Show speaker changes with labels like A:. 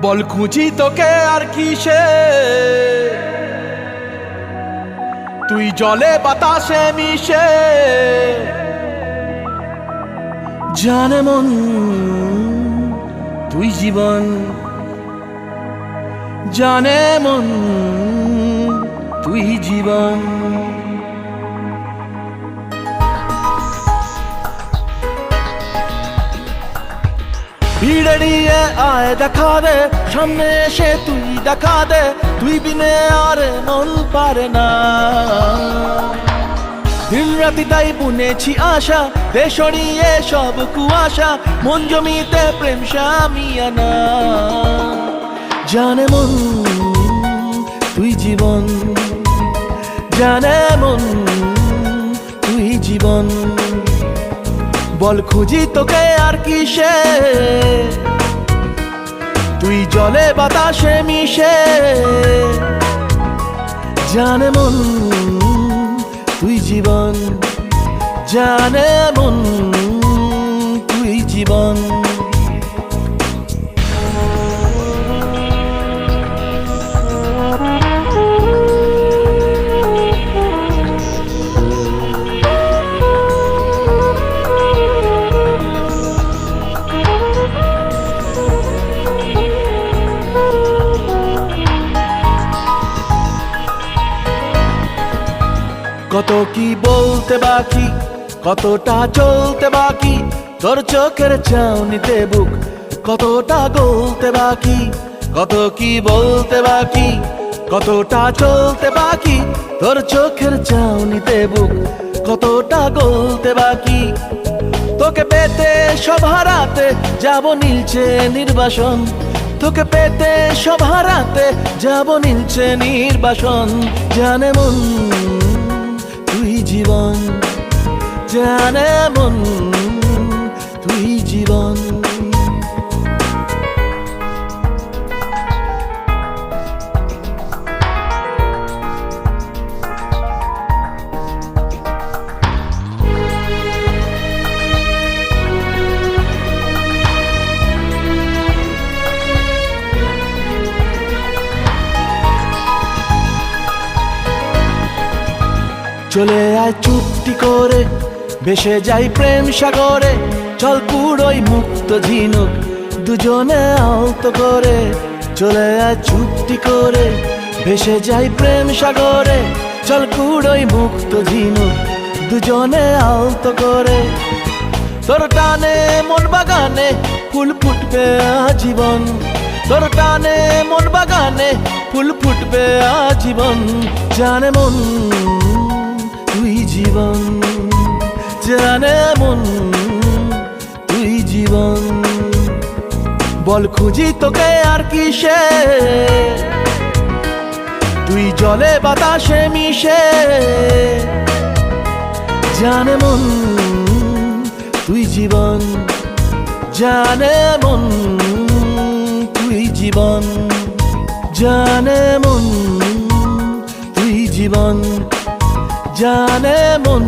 A: বল খুঁজি তোকে আর কিসে, তুই জলে বাতাসে মিশে। জানে মন তুই জীবন, জানে মন তুই জীবন। ভিড়ে নিয়ে আয় দেখা দে, সামনে এসে তুই দেখা দে, তুই বিনে আর মন পারে না। দিন রাতি তাই বুনেছি আশা, দে সরিয়ে সব কুয়াশা, মন জমিতে প্রেম শামিয়ানা। জানে মন তুই জীবন, জানে মন তুই জীবন। বল খুঁজি তোকে আর কিসে, তুই জলে বাতাসে মিশে। জানে মন তুই জীবন, জানে মন তুই জীবন। কত কি বলতে বাকি, কতটা চলতে বাকি, তোর চোখের চাউনিতে বুক কতটা গলতে বাকি। কত কি বলতে বাকি, কতটা চলতে বাকি, তোর চোখের চাউনিতে বুক কতটা গলতে বাকি। তোকে পেতে সব হারাতে যাব নীলছে নির্বাসন, তোকে পেতে সব হারাতে যাব নীলছে নির্বাসন। জানে মন তুই জীবন, জানে মন তুই জীবন। চলে আয় চুপটি করে, ভেসে যাই প্রেম সাগরে, চল পুরোই মুক্ত ঝিনুক দুজনে আলতো করে। চলে আয় চুপটি করে, ভেসে যাই প্রেম সাগরে, চল পুরোই মুক্ত ঝিনুক দুজনে আলতো করে। তোর টানে মন বাগানে ফুল ফুটবে আজীবন, তোর টানে মন বাগানে ফুল ফুটবে আজীবন। জানে মন তুই জীবন, জানে মন তুই জীবন। বল খুঁজি তোকে আর কিসে, তুই জলে বাতাসে মিশে। জানে মন তুই জীবন, জানে মন তুই জীবন। জানে মন তুই জীবন, জানে মন